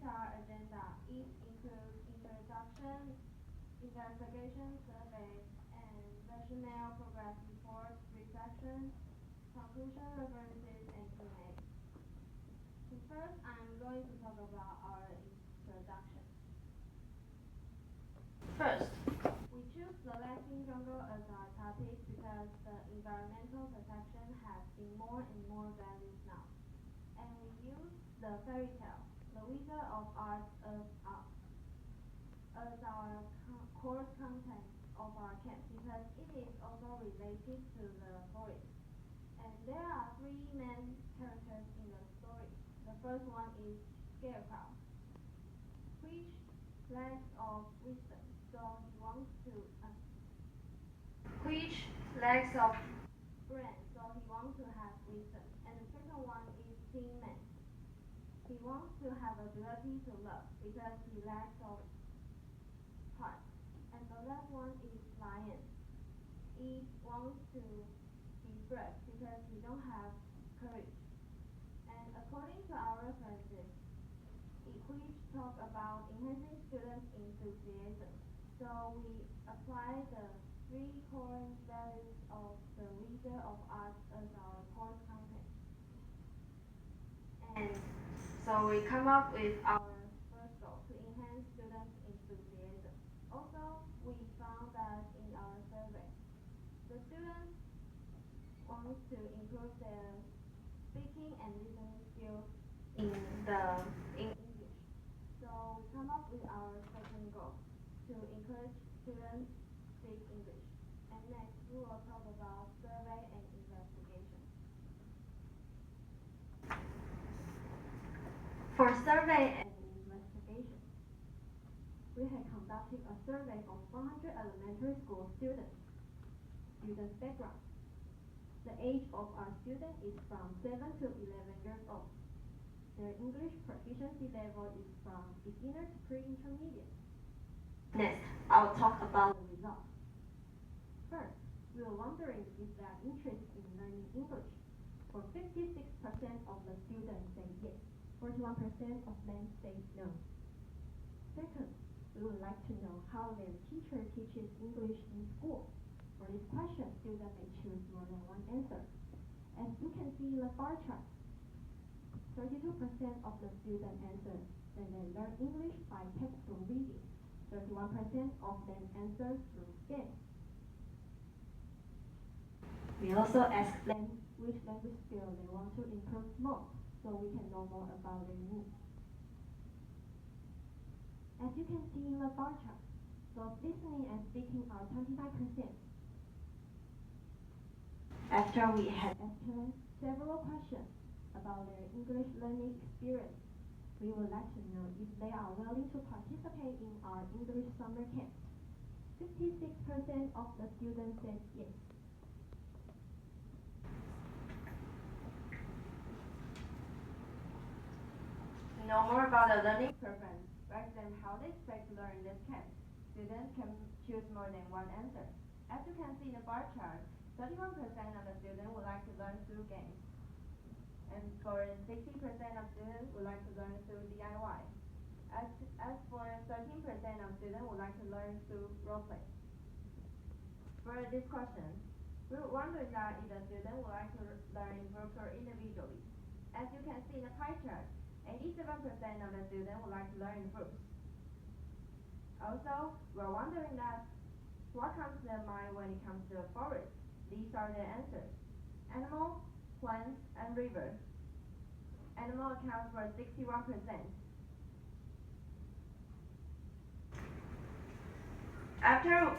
our agenda. It includes introduction, investigation, survey, and rationale, progress report, reflection, conclusion, references, and Q&A. So first, I'm going to talk about our introduction. First, we choose the Latin jungle as our topic because the environmental protection has been more and more valued now. And we use the fairy tale, The Wizard of Oz, as our course content of our camp because it is also related to the forest. And there are three main characters in the story. The first one is Scarecrow, which lacks of wisdom, so he wants to which lacks of brain, so he wants to have wisdom. And the second one is Tin Man. He wants to have ability to love because he lacks of heart. And the last one is Lion. He wants to be brave because he don't have courage. And according to our references, which talk about enhancing students' enthusiasm. So we apply the three core values of the Wizard of Oz as our course content. And so we come up with our first goal to enhance students' enthusiasm. Also, we found that in our survey, the students want to improve their speaking and listening skills in English. So we come up with our second goal to encourage students speak English. And next, we will talk about survey and investigation. For survey and investigation, we have conducted a survey of 100 elementary school students' background. The age of our student is from 7 to 11 years old. Their English proficiency level is from beginner to pre-intermediate. Next, I'll talk about the results. First, we were wondering if they are interested in learning English. For 56% of the students say yes, 41% of them say no. Second, we would like to know how their teacher teaches English in school. For this question, students may choose more than one answer. As you can see in the bar chart, 32% of the students answer that they learn English by textbook reading. 31% of them answer through games. We also ask them which language skill they want to improve most, so we can know more about their needs. As you can see in the bar chart, both listening and speaking are 25%. After we had asked them several questions about their English learning experience, we would like to know if they are willing to participate in our English summer camp. 56% of the students said yes. To know more about the learning preference, we ask them how they expect to learn in this camp. Students can choose more than one answer. As you can see in the bar chart, 31% of the students would like to learn through games. And for 60% of students would like to learn through DIY. As for 13% of students would like to learn through roleplay. For this question, we were wondering that if the student would like to learn in groups or individually. As you can see in the pie chart, 87% of the students would like to learn in groups. Also, we're wondering that what comes to their mind when it comes to the forest. These are their answers: animal, plants, and river. Animal accounts for 61%. After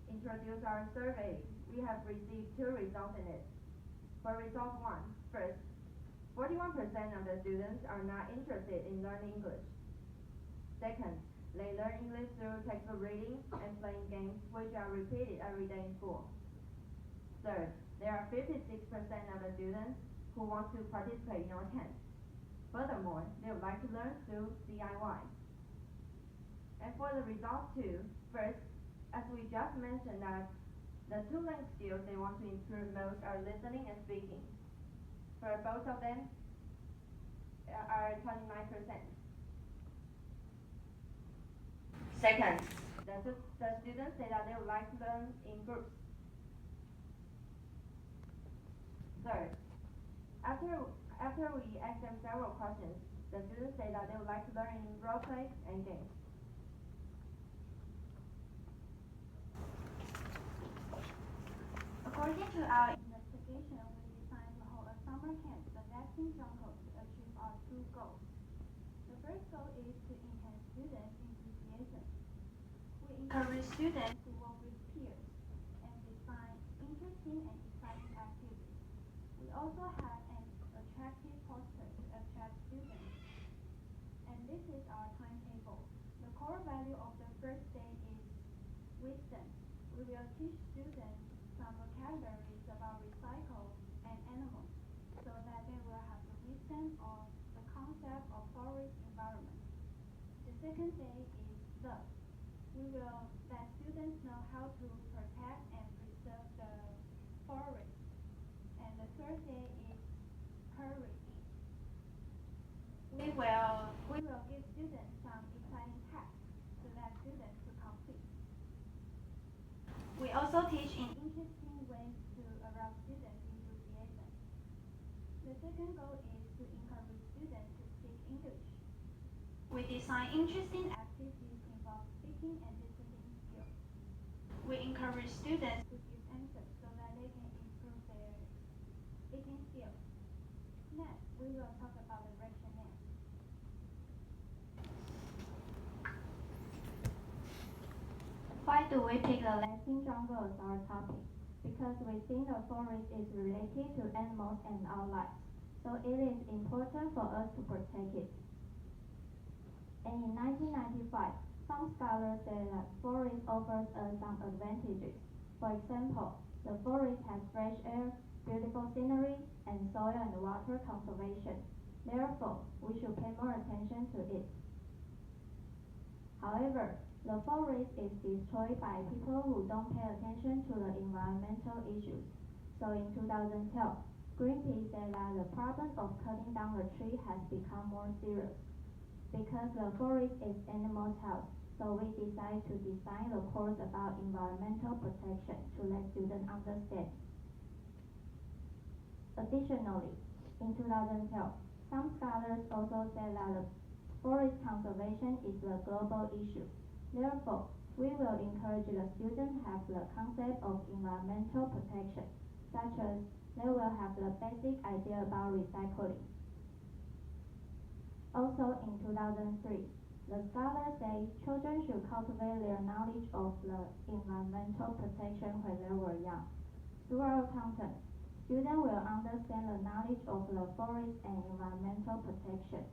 introduce our survey, we have received two results in it. For result 1, first, 41% of the students are not interested in learning English. Second, they learn English through textbook reading and playing games which are repeated every day in school. Third, there are 56% of the students who want to participate in our camp. Furthermore, they would like to learn through DIY. And for the result 2, first, as we just mentioned that the two language skills they want to improve most are listening and speaking. For both of them, are 29%. Second, The students say that they would like to learn in groups. Third, after we ask them several questions, the students say that they would like to learn in role play and games. According to our investigation, we decided to hold a summer camp, the Lasting Jungle, to achieve our two goals. The first goal is to enhance students' enthusiasm. We encourage students to work with peers and design interesting and exciting activities. We also had an attractive poster to attract students. And this is our timetable. The core value of the first day is wisdom. We will teach students some vocabularies about recycle and animals so that they will have the wisdom of the concept of forest environment. The second day is love. We will let students know how to protect and preserve the forest. And the third day is courage. We will give students some exciting tasks to let students to complete. We also teach in interesting ways to arouse students' enthusiasm. The second goal is to encourage students to speak English. We design interesting activities involving speaking and listening skills. We encourage students to give answers so that they can improve their speaking skills. Next, we will talk about the rationale. Why do we pick the Lasting Jungle as our topic? Because we think the forest is related to animals and our lives, so it is important for us to protect it. And in 1995, some scholars say that forest offers us some advantages. For example, the forest has fresh air, beautiful scenery, and soil and water conservation. Therefore, we should pay more attention to it. However, the forest is destroyed by people who don't pay attention to the environmental issues. So in 2012, Greenpeace said that the problem of cutting down the tree has become more serious. Because the forest is animals' house, so we decided to design the course about environmental protection to let students understand. Additionally, in 2012, some scholars also said that the forest conservation is a global issue. Therefore, we will encourage the students have the concept of environmental protection, such as they will have the basic idea about recycling. Also in 2003, the scholars say children should cultivate their knowledge of the environmental protection when they were young. Through our content, students will understand the knowledge of the forest and environmental protection.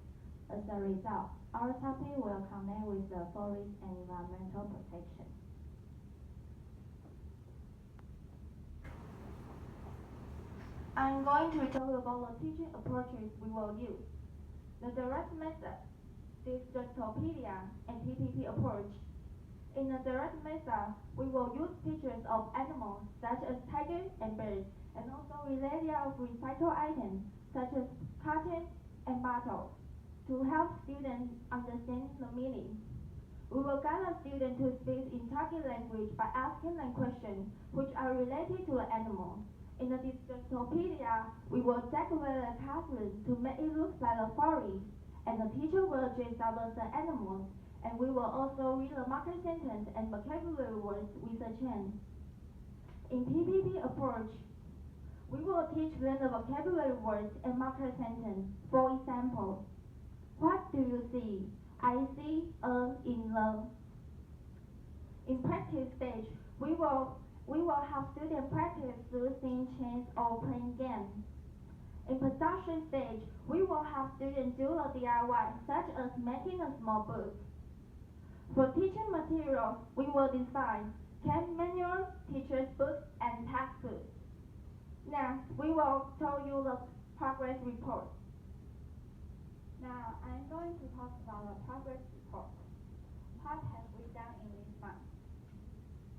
As a result, our topic will connect with the forest and environmental protection. I'm going to talk about the teaching approaches we will use. The direct method, Digitopedia, and PPP approach. In the direct method, we will use pictures of animals such as tigers and bears, and also related of recycled items such as cartons and bottles to help students understand the meaning. We will guide the students to speak in target language by asking them questions which are related to the animal. In the Digitopedia, we will decorate the classroom to make it look like a forest, and the teacher will dress up as the animals, and we will also read the marker sentence and vocabulary words with a chant. In PPP approach, we will teach them the vocabulary words and marker sentence. For example, what do you see? I see a in the. In practice stage, we will have students practice through seeing chants or playing games. In production stage, we will have students do the DIY, such as making a small book. For teaching materials, we will design camp manuals, teachers' books, and textbooks. Next, we will show you the progress report. Now, I'm going to talk about the progress report. What have we done in this month?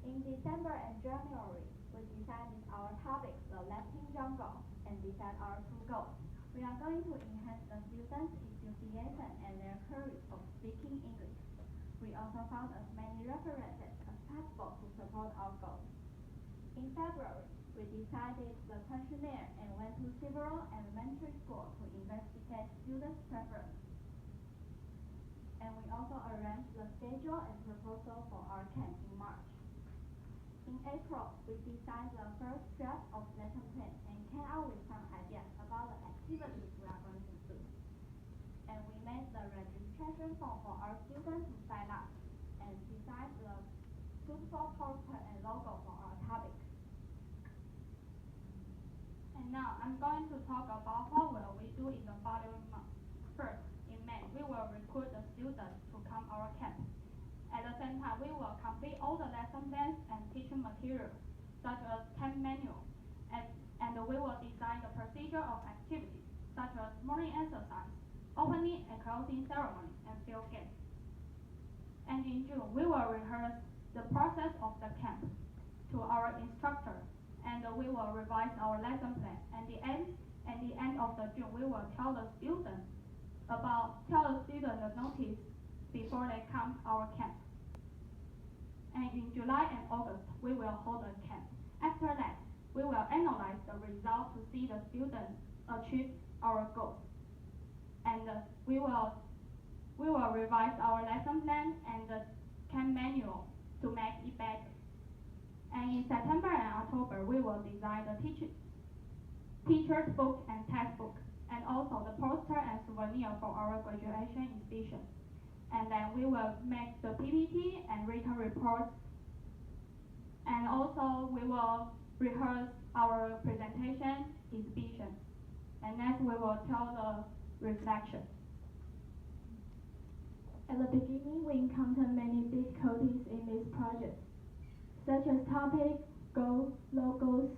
In December and January, we decided our topic, the Lasting Jungle, and decided our two goals. We are going to enhance the students' enthusiasm and their courage of speaking English. We also found as many references as possible to support our goals. In February, we decided the questionnaire and went to several elementary schools to investigate students' preferences. And we also arranged the schedule and proposal for our camp in March. In April, we designed the first draft of lesson plan and came out with some ideas about the activities we are going to do. And we made the registration form for our students to sign up and designed the suitable poster and logo for our topic. And now I'm going to talk about what will we do in the following month. First, in May, we will recruit the students to come our camp. At the same time, we will complete all the lesson plans and teaching materials, such as camp manual, and we will design the procedure of activities, such as morning exercise, opening and closing ceremony, and field games. And in June, we will rehearse the process of the camp to our instructor, and we will revise our lesson plan. At the end of the June, we will tell the student the notice before they come our camp. And in July and August, we will hold a camp. After that, we will analyze the results to see the students achieve our goals. And we will revise our lesson plan and the camp manual to make it better. And in September and October, we will design the teacher's book and textbook, and also the poster and souvenir for our graduation exhibition. And then we will make the PPT and written reports. And also we will rehearse our presentation exhibition. And next we will tell the reflection. At the beginning, we encountered many difficulties in this project, such as topic, goals, logos,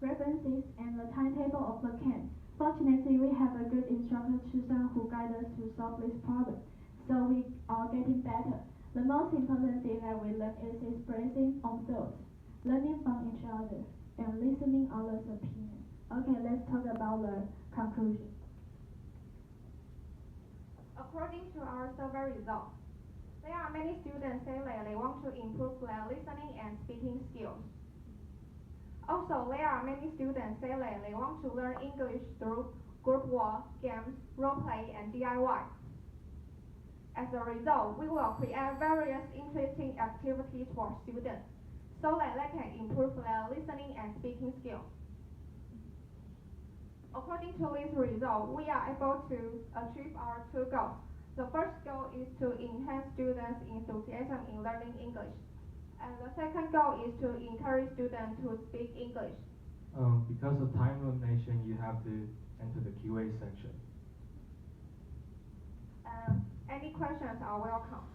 references, and the timetable of the camp. Fortunately, we have a good instructor, Susan, who guides us to solve this problem, so we are getting better. The most important thing that we learn is expressing of thoughts, learning from each other, and listening others' opinions. Okay, let's talk about the conclusion. According to our survey results, there are many students saying that they want to improve their listening and speaking skills. Also, there are many students saying that they want to learn English through group work, games, role play, and DIY. As a result, we will create various interesting activities for students so that they can improve their listening and speaking skills. According to this result, we are able to achieve our two goals. The first goal is to enhance students' enthusiasm in learning English. And the second goal is to encourage students to speak English. Because of time limitation, you have to enter the QA section. Any questions are welcome.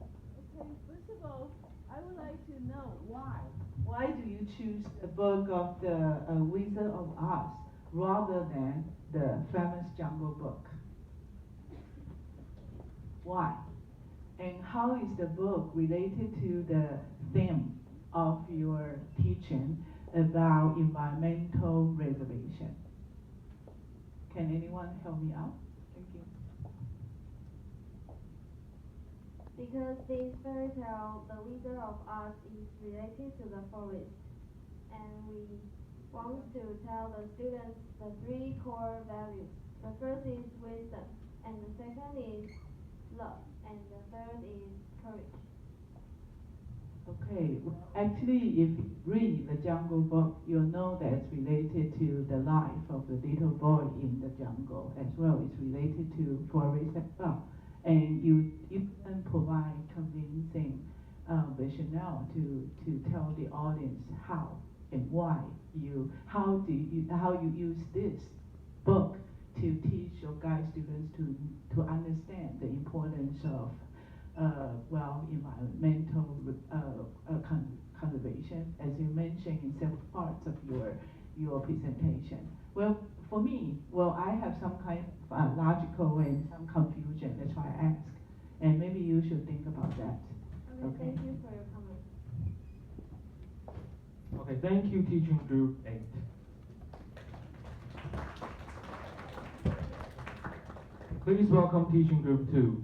Okay, first of all, I would like to know why. Why do you choose the book of the Wizard of Oz rather than the famous Jungle Book? Why? And how is the book related to the theme of your teaching about environmental reservation? Can anyone help me out? Thank you. Because this fairy tale, The Wizard of Oz, is related to the forest, and we want to tell the students the three core values. The first is wisdom, and the second is love, and the third is courage. Okay, well, actually, if you read the Jungle Book, you'll know that it's related to the life of the little boy in the jungle as well. It's related to forest as well. And you can provide convincing rationale to tell the audience how and why how you use this book to teach or guide students to understand the importance of environmental conservation, as you mentioned in several parts of your presentation. Well, for me, I have some kind of logical and some confusion. That's why I ask, and maybe you should think about that. Okay, thank you for your comment. Okay, thank you, teaching group 8. Please welcome teaching group 2.